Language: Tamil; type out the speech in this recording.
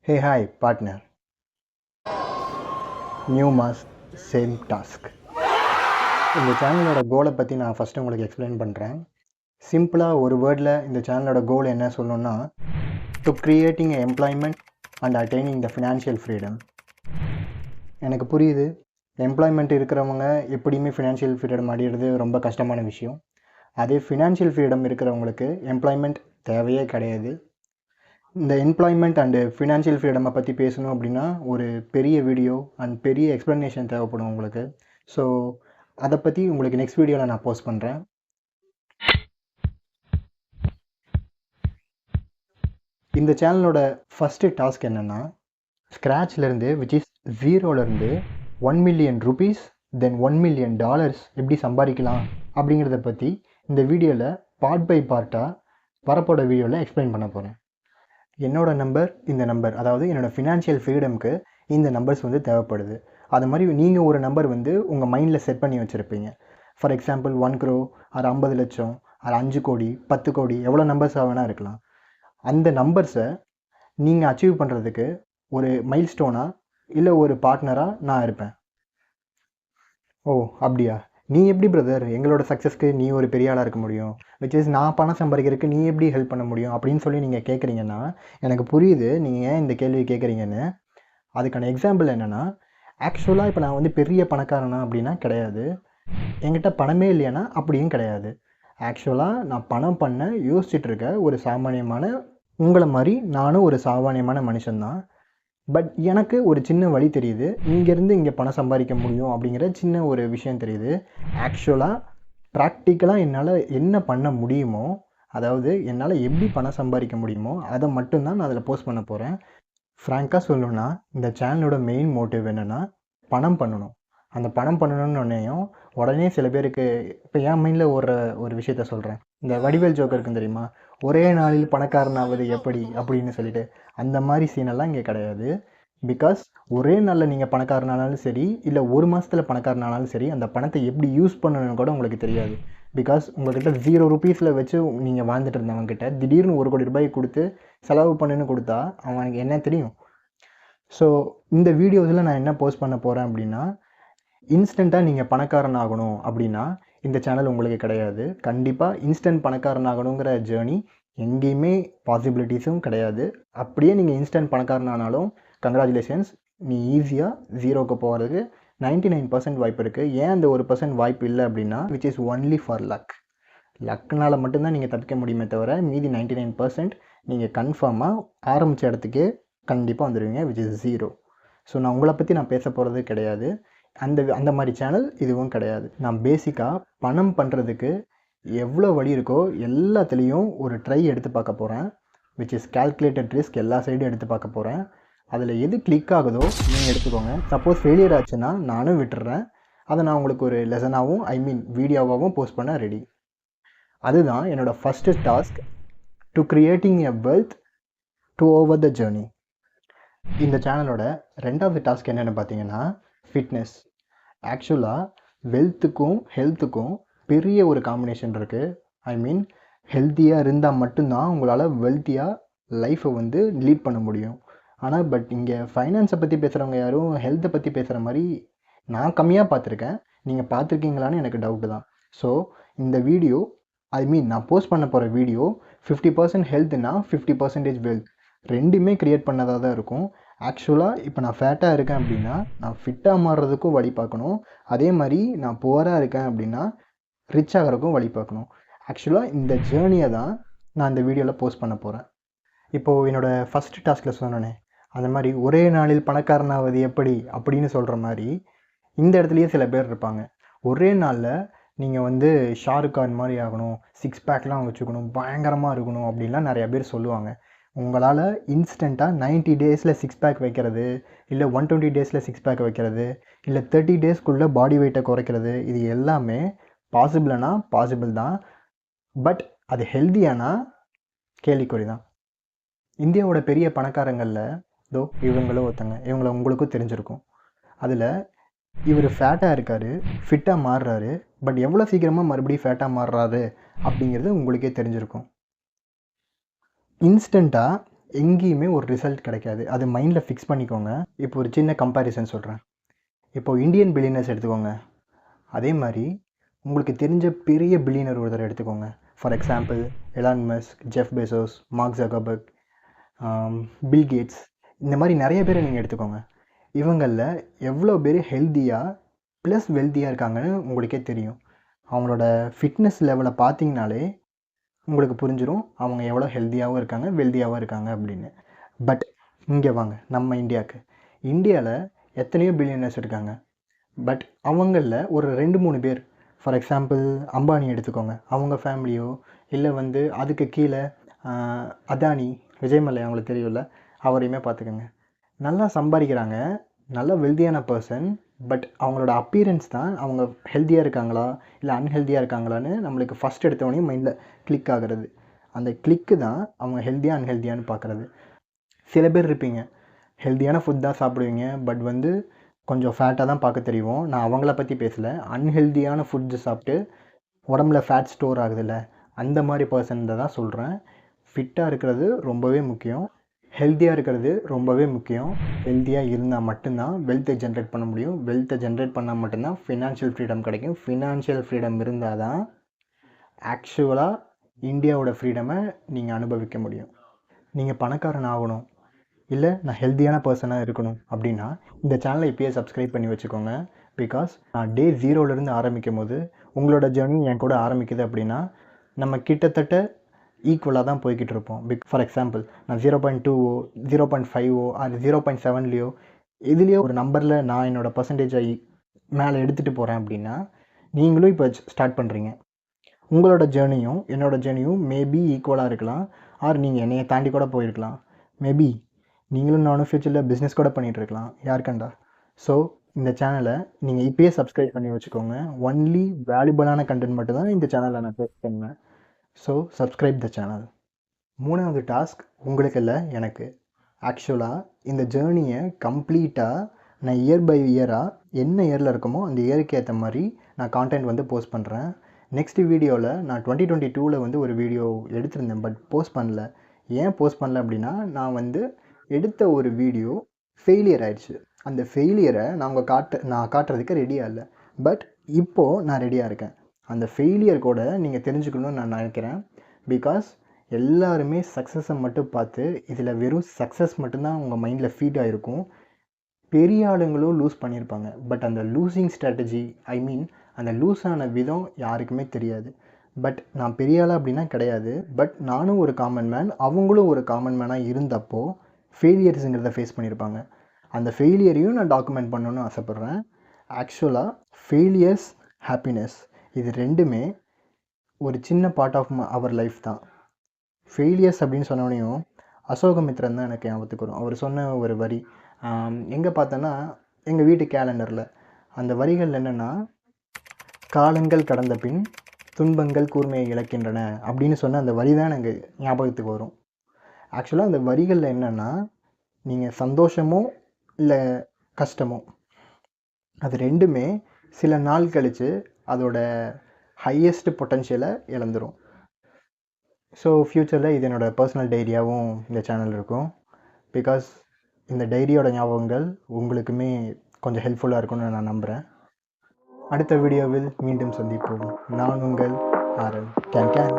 Hey, hi, partner. New mask, same task. இந்த சேனலோட கோலை பற்றி நான் ஃபஸ்ட்டு உங்களுக்கு எக்ஸ்பிளைன் பண்ணுறேன். சிம்பிளாக ஒரு வேர்டில் இந்த சேனலோட கோல் என்ன சொல்லணும்னா, to creating employment and attaining the financial freedom. எனக்கு புரியுது, எம்ப்ளாய்மெண்ட் இருக்கிறவங்க எப்படியுமே ஃபினான்ஷியல் ஃப்ரீடம் அடையிறது ரொம்ப கஷ்டமான விஷயம். அதே ஃபினான்ஷியல் ஃப்ரீடம் இருக்கிறவங்களுக்கு எம்ப்ளாய்மெண்ட் தேவையே கிடையாது. இந்த எம்ப்ளாய்மெண்ட் அண்டு ஃபினான்ஷியல் ஃப்ரீடமை பற்றி பேசணும் அப்படின்னா ஒரு பெரிய வீடியோ அண்ட் பெரிய எக்ஸ்ப்ளனேஷன் தேவைப்படும் உங்களுக்கு. ஸோ அதை பற்றி உங்களுக்கு நெக்ஸ்ட் வீடியோவில் நான் போஸ்ட் பண்ணுறேன். இந்த சேனலோட ஃபஸ்ட்டு டாஸ்க் என்னென்னா, ஸ்க்ராட்ச்லேருந்து விச் இஸ் ஜீரோலேருந்து 1 மில்லியன் ருபீஸ் தென் $1 மில்லியன் எப்படி சம்பாதிக்கலாம் அப்படிங்கிறத பற்றி இந்த வீடியோவில் பார்ட் பை பார்ட்டாக வரப்போட வீடியோவில் எக்ஸ்பிளைன் பண்ண போகிறேன். என்னோடய நம்பர் இந்த நம்பர், அதாவது என்னோடய ஃபினான்ஷியல் ஃப்ரீடம்க்கு இந்த நம்பர்ஸ் வந்து தேவைப்படுது. அது மாதிரி நீங்கள் ஒரு நம்பர் வந்து உங்கள் மைண்டில் செட் பண்ணி வச்சுருப்பீங்க. ஃபார் எக்ஸாம்பிள் 1 crore அது 50 லட்சம், அது 5 கோடி 10 கோடி எவ்வளோ நம்பர்ஸாக வேணால் இருக்கலாம். அந்த நம்பர்ஸை நீங்கள் அச்சீவ் பண்ணுறதுக்கு ஒரு மைல் ஸ்டோனாக இல்லை ஒரு பார்ட்னராக நான் இருப்பேன். ஓ அப்படியா, நீ எப்படி பிரதர் எங்களோட சக்ஸஸ்க்கு நீ ஒரு பெரிய ஆளாக இருக்க முடியும், விச் இஸ் நான் பணம் சம்பாதிக்கிறதுக்கு நீ எப்படி ஹெல்ப் பண்ண முடியும் அப்படின்னு சொல்லி நீங்கள் கேட்குறீங்கன்னா எனக்கு புரியுது நீங்கள் ஏன் இந்த கேள்வி கேட்குறீங்கன்னு. அதுக்கான எக்ஸாம்பிள் என்னென்னா, ஆக்சுவலாக இப்போ நான் வந்து பெரிய பணக்காரனா அப்படின்னா கிடையாது, என்கிட்ட பணமே இல்லையானா அப்படியும் கிடையாது. ஆக்சுவலாக நான் பணம் பண்ண யோசிச்சுட்ருக்க ஒரு சாமானியமான, உங்களை மாதிரி நானும் ஒரு சாமானியமான மனுஷன்தான். பட் எனக்கு ஒரு சின்ன வழி தெரியுது, இங்கேருந்து இங்கே பணம் சம்பாதிக்க முடியும் அப்படிங்கிற சின்ன ஒரு விஷயம் தெரியுது. ஆக்சுவலாக ப்ராக்டிக்கலாக என்னால் என்ன பண்ண முடியுமோ, அதாவது என்னால் எப்படி பணம் சம்பாதிக்க முடியுமோ அதை மட்டும்தான் நான் அதில் போஸ்ட் பண்ண போகிறேன். ஃப்ராங்காக சொல்லணுன்னா இந்த சேனலோட மெயின் மோட்டிவ் என்னென்னா பணம் பண்ணணும். அந்த பணம் பண்ணணும்னு உடனே சில பேருக்கு இப்போ என் மைண்டில் ஒரு விஷயத்த சொல்கிறேன். இந்த வடிவேல் ஜோக்கர் இருக்குன்னு தெரியுமா, ஒரே நாளில் பணக்காரனாவது எப்படி அப்படின்னு சொல்லிட்டு, அந்த மாதிரி சீனெல்லாம் இங்கே கிடையாது. பிகாஸ் ஒரே நாளில் நீங்கள் பணக்காரனானாலும் சரி, இல்லை ஒரு மாதத்தில் பணக்காரனானாலும் சரி, அந்த பணத்தை எப்படி யூஸ் பண்ணணும்னு கூட உங்களுக்கு தெரியாது. பிகாஸ் உங்கள்கிட்ட 0 ரூபீஸில் வச்சு நீங்கள் வாழ்ந்துட்டு இருந்தவங்ககிட்ட திடீர்னு 1 கோடி ரூபாய் கொடுத்து செலவு பண்ணுன்னு கொடுத்தா அவனுக்கு என்ன தெரியும். ஸோ இந்த வீடியோஸில் நான் என்ன போஸ்ட் பண்ண போகிறேன் அப்படின்னா, இன்ஸ்டண்ட்டாக நீங்கள் பணக்காரன் ஆகணும் அப்படின்னா இந்த சேனல் உங்களுக்கு கிடையாது. கண்டிப்பாக இன்ஸ்டன்ட் பணக்காரன் ஆகணுங்கிற ஜேர்னி எங்கேயுமே பாசிபிலிட்டிஸும் கிடையாது. அப்படியே நீங்கள் இன்ஸ்டன்ட் பணக்காரன் ஆனாலும் கங்க்ராச்சுலேஷன்ஸ், நீ ஈஸியாக ஜீரோக்கு போகிறதுக்கு 99% வாய்ப்பு இருக்குது. ஏன் அந்த 1% வாய்ப்பு இல்லை அப்படின்னா, which is only for luck. லக்னால் மட்டும்தான் நீங்கள் தப்பிக்க முடியுமே தவிர மீதி 99% நீங்கள் கன்ஃபார்மாக ஆரம்பித்த இடத்துக்கே கண்டிப்பாக வந்துடுவீங்க, விச் இஸ் ஜீரோ. ஸோ நான் உங்களை பற்றி நான் பேச போகிறது கிடையாது. அந்த மாதிரி சேனல் இதுவும் கிடையாது. நான் பேசிக்காக பணம் பண்ணுறதுக்கு எவ்வளோ வழி இருக்கோ எல்லாத்துலேயும் ஒரு ட்ரை எடுத்து பார்க்க போகிறேன், விச் இஸ் கால்குலேட்டட் ரிஸ்க். எல்லா சைடும் எடுத்து பார்க்க போகிறேன். அதில் எது கிளிக் ஆகுதோ நீங்கள் எடுத்துக்கோங்க. சப்போஸ் ஃபெயிலியர் ஆச்சுன்னா நானும் விட்டுறேன். அதை நான் உங்களுக்கு ஒரு லெசனாகவும் வீடியோவாகவும் போஸ்ட் பண்ண ரெடி. அதுதான் என்னோடய first task, to creating a wealth to over the journey. இந்த சேனலோட ரெண்டாவது டாஸ்க் என்னென்னு பார்த்தீங்கன்னா ஃபிட்னஸ். ஆக்சுவலாக வெல்த்துக்கும் ஹெல்த்துக்கும் பெரிய ஒரு காம்பினேஷன் இருக்குது. ஹெல்த்தியாக இருந்தால் மட்டும்தான் உங்களால் வெல்த்தியாக லைஃப்பை வந்து லீட் பண்ண முடியும். ஆனால் பட் இங்கே ஃபைனான்ஸை பற்றி பேசுகிறவங்க யாரும் ஹெல்த்தை பற்றி பேசுகிற மாதிரி நான் கம்மியாக பார்த்துருக்கேன். நீங்கள் பார்த்துருக்கீங்களான்னு எனக்கு டவுட்டு தான். ஸோ இந்த வீடியோ நான் போஸ்ட் பண்ண போகிற வீடியோ 50% ஹெல்த்னா 50% வெல்த் ரெண்டுமே க்ரியேட் பண்ணதாக தான் இருக்கும். ஆக்சுவலாக இப்போ நான் ஃபேட்டாக இருக்கேன் அப்படின்னா நான் ஃபிட்டாக மாறுறதுக்கும் வழி பார்க்கணும். அதே மாதிரி நான் புவராக இருக்கேன் அப்படின்னா ரிச் ஆகிறதுக்கும் வழி பார்க்கணும். ஆக்சுவலாக இந்த ஜேர்னியை தான் நான் இந்த வீடியோவில் போஸ்ட் பண்ண போகிறேன். இப்போது என்னோடய ஃபஸ்ட்டு டாஸ்கில் சொன்னேனே, அந்த மாதிரி ஒரே நாளில் பணக்காரனாவது எப்படி அப்படின்னு சொல்கிற மாதிரி இந்த இடத்துலையே சில பேர் இருப்பாங்க. ஒரே நாளில் நீங்கள் வந்து ஷாருக் கான் மாதிரி ஆகணும், 6 பேக்லாம் வச்சுக்கணும், பயங்கரமாக இருக்கணும் அப்படின்லாம் நிறையா பேர் சொல்லுவாங்க. உங்களால் இன்ஸ்டண்ட்டாக 90 டேஸில் 6 பேக் வைக்கிறது, இல்லை 120 டேஸில் 6 பேக் வைக்கிறது, இல்லை 30 டேஸ்க்குள்ளே பாடி வெயிட்டை குறைக்கிறது, இது எல்லாமே பாசிபிளானா பாசிபிள் தான். பட் அது ஹெல்த்தியானா கேள்விக்குறி தான். இந்தியாவோட பெரிய பணக்காரங்களில் இவங்களும் ஒருத்தங்க, இவங்கள உங்களுக்கும் தெரிஞ்சிருக்கும். அதில் இவர் ஃபேட்டாக இருக்கார், ஃபிட்டாக மாறுறாரு, பட் எவ்வளோ சீக்கிரமாக மறுபடியும் ஃபேட்டாக மாறுறாரு அப்படிங்கிறது உங்களுக்கே தெரிஞ்சிருக்கும். இன்ஸ்டண்ட்டாக எங்கேயுமே ஒரு ரிசல்ட் கிடைக்காது. அது மைண்டில் ஃபிக்ஸ் பண்ணிக்கோங்க. இப்போ ஒரு சின்ன கம்பேரிசன் சொல்கிறேன். இப்போது இந்தியன் பில்லியனர்ஸ் எடுத்துக்கோங்க. அதே மாதிரி உங்களுக்கு தெரிஞ்ச பெரிய பில்லியனர் ஒருத்தர் எடுத்துக்கோங்க. For example Elon Musk, Jeff Bezos, Mark Zuckerberg, Bill Gates, இந்த மாதிரி நிறைய பேரை நீங்கள் எடுத்துக்கோங்க. இவங்களில் எவ்வளோ பேர் ஹெல்த்தியாக ப்ளஸ் வெல்த்தியாக இருக்காங்கன்னு உங்களுக்கே தெரியும். அவங்களோட ஃபிட்னஸ் லெவலை பார்த்தீங்கனாலே உங்களுக்கு புரிஞ்சிடும் அவங்க எவ்வளோ ஹெல்த்தியாகவும் இருக்காங்க, வெல்த்தியாகவும் இருக்காங்க அப்படின்னு. பட் இங்கே வாங்க நம்ம இந்தியாவுக்கு. இந்தியாவில் எத்தனையோ பில்லியனர்ஸ் இருக்காங்க. பட் அவங்களில் ஒரு 2-3 பேர், ஃபார் எக்ஸாம்பிள் அம்பானி எடுத்துக்கோங்க. அவங்க ஃபேமிலியோ இல்லை வந்து அதுக்கு கீழே அதானி, விஜய் மல்லையா அவங்களுக்கு தெரியும்ல, அவரையுமே பார்த்துக்கோங்க. நல்லா சம்பாதிக்கிறாங்க, நல்ல வெல்த்தியான பர்சன். பட் அவங்களோட அப்பியரன்ஸ் தான் அவங்க ஹெல்த்தியாக இருக்காங்களா இல்லை அன்ஹெல்த்தியாக இருக்காங்களான்னு நம்மளுக்கு ஃபஸ்ட் எடுத்தவொடனே மைண்டில் கிளிக் ஆகிறது. அந்த கிளிக்கு தான் அவங்க ஹெல்த்தியாக அன்ஹெல்த்தியான்னு பார்க்குறது. சில பேர் இருப்பீங்க, ஹெல்த்தியான ஃபுட் தான் சாப்பிடுவீங்க, பட் வந்து கொஞ்சம் ஃபேட்டாக தான் பார்க்க தெரியும். நான் அவங்கள பற்றி பேசலை. அன்ஹெல்த்தியான ஃபுட்ஸு சாப்பிட்டு உடம்புல ஃபேட் ஸ்டோர் ஆகுதுல்ல, அந்த மாதிரி பர்சன் தான் சொல்கிறேன். ஃபிட்டாக இருக்கிறது ரொம்பவே முக்கியம், ஹெல்த்தியாக இருக்கிறது ரொம்பவே முக்கியம். ஹெல்த்தியாக இருந்தால் மட்டும்தான் வெல்த்தை ஜென்ரேட் பண்ண முடியும். வெல்த்தை ஜென்ரேட் பண்ணால் மட்டும்தான் ஃபினான்ஷியல் ஃப்ரீடம் கிடைக்கும். ஃபினான்ஷியல் ஃப்ரீடம் இருந்தால் தான் ஆக்சுவலாக இந்தியாவோட ஃப்ரீடமை நீங்கள் அனுபவிக்க முடியும். நீங்கள் பணக்காரன் ஆகணும், இல்லை நான் ஹெல்த்தியான பர்சனாக இருக்கணும் அப்படின்னா இந்த சேனலை இப்போயே சப்ஸ்கிரைப் பண்ணி வச்சுக்கோங்க. பிகாஸ் நான் டே 0லேருந்து ஆரம்பிக்கும் போது உங்களோட ஜேர்னி என் கூட ஆரம்பிக்குது அப்படின்னா நம்ம கிட்டத்தட்ட ஈக்குவலாக தான் போய்கிட்டு இருப்போம். ஃபார் எக்ஸாம்பிள் நான் 0.2ஓ 0.5ஓ அது 0.7லையோ இதுலேயோ ஒரு நம்பரில் நான் என்னோடய பர்சன்டேஜை மேலே எடுத்துகிட்டு போகிறேன் அப்படின்னா நீங்களும் இப்போ ஸ்டார்ட் பண்ணுறீங்க. உங்களோட ஜேர்னியும் என்னோடய ஜேர்னியும் மேபி ஈக்குவலாக இருக்கலாம், ஆர் நீங்கள் என்னையை தாண்டி கூட போயிருக்கலாம். மேபி நீங்களும் நானும் ஃப்யூச்சரில் பிஸ்னஸ் கூட பண்ணிகிட்ருக்கலாம், யாருக்கண்டா. ஸோ இந்த சேனலை நீங்கள் இப்போயே சப்ஸ்கிரைப் பண்ணி வச்சுக்கோங்க. ஒன்லி வேல்யூபிளான கண்டென்ட் மட்டும்தான் இந்த சேனலில் நான் போஸ்ட் பண்ணுவேன். So subscribe the channel. 3வது டாஸ்க் உங்களுக்கு இல்லை, எனக்கு. ஆக்சுவலாக இந்த ஜேர்னியை கம்ப்ளீட்டாக நான் இயர் பை இயராக என்ன இயரில் இருக்குமோ அந்த இயருக்கு ஏற்ற மாதிரி நான் கான்டென்ட் வந்து போஸ்ட் பண்ணுறேன். நெக்ஸ்ட் வீடியோவில் நான் 2022 வந்து ஒரு வீடியோ எடுத்திருந்தேன், பட் போஸ்ட் பண்ணல. ஏன் போஸ்ட் பண்ணல அப்படின்னா நான் வந்து எடுத்த ஒரு வீடியோ ஃபெயிலியர் ஆயிடுச்சு. அந்த ஃபெயிலியரை நான் காட்டுறதுக்கு ரெடியாக இல்லை. பட் இப்போது நான் ரெடியாக இருக்கேன். அந்த ஃபெயிலியர் கூட நீங்கள் தெரிஞ்சுக்கணும்னு நான் நினைக்கிறேன். பிகாஸ் எல்லாருமே சக்ஸஸை மட்டும் பார்த்து இதில் வெறும் சக்ஸஸ் மட்டும்தான் உங்கள் மைண்டில் ஃபீட் ஆகிருக்கும். பெரிய ஆளுங்களும் லூஸ் பண்ணியிருப்பாங்க, பட் அந்த லூசிங் ஸ்ட்ராட்டஜி, ஐ மீன் அந்த லூஸ் ஆன விதம் யாருக்குமே தெரியாது. பட் நான் பெரிய ஆளா அப்படின்னா கிடையாது. பட் நானும் ஒரு காமன் மேன், அவங்களும் ஒரு காமன் மேனாக இருந்தப்போ ஃபெயிலியர்ஸுங்கிறத ஃபேஸ் பண்ணியிருப்பாங்க. அந்த ஃபெயிலியரையும் நான் டாக்குமெண்ட் பண்ணணுன்னு ஆசைப்பட்றேன். ஆக்சுவலாக ஃபெயிலியர்ஸ், ஹாப்பினஸ், இது ரெண்டுமே ஒரு சின்ன பார்ட் ஆஃப் அவர் லைஃப் தான். ஃபெயிலியர்ஸ் அப்படின்னு சொன்னோடனையும் அசோகமித்ரன் தான் எனக்கு ஞாபகத்துக்கு வரும். அவர் சொன்ன ஒரு வரி எங்கே பார்த்தோன்னா எங்கள் வீட்டு கேலண்டரில். அந்த வரிகள் என்னென்னா, காலங்கள் கடந்த பின் துன்பங்கள் கூர்மையை இழக்கின்றன அப்படின்னு சொன்ன அந்த வரி தான் எனக்கு ஞாபகத்துக்கு வரும். ஆக்சுவலாக அந்த வரிகளில் என்னென்னா, நீங்கள் சந்தோஷமோ இல்லை கஷ்டமோ அது ரெண்டுமே சில நாள் கழித்து அதோட ஹையஸ்ட் பொட்டன்ஷியலை இழந்துடும். ஸோ ஃப்யூச்சரில் இது என்னோடய பர்சனல் டைரியாகவும் இந்த சேனல் இருக்கும். பிகாஸ் இந்த டைரியோட ஞாபகங்கள் உங்களுக்குமே கொஞ்சம் ஹெல்ப்ஃபுல்லாக இருக்கும்னு நான் நம்புகிறேன். அடுத்த வீடியோவில் மீண்டும் சந்திப்போம். நான் உங்கள் ஆரன். கேன்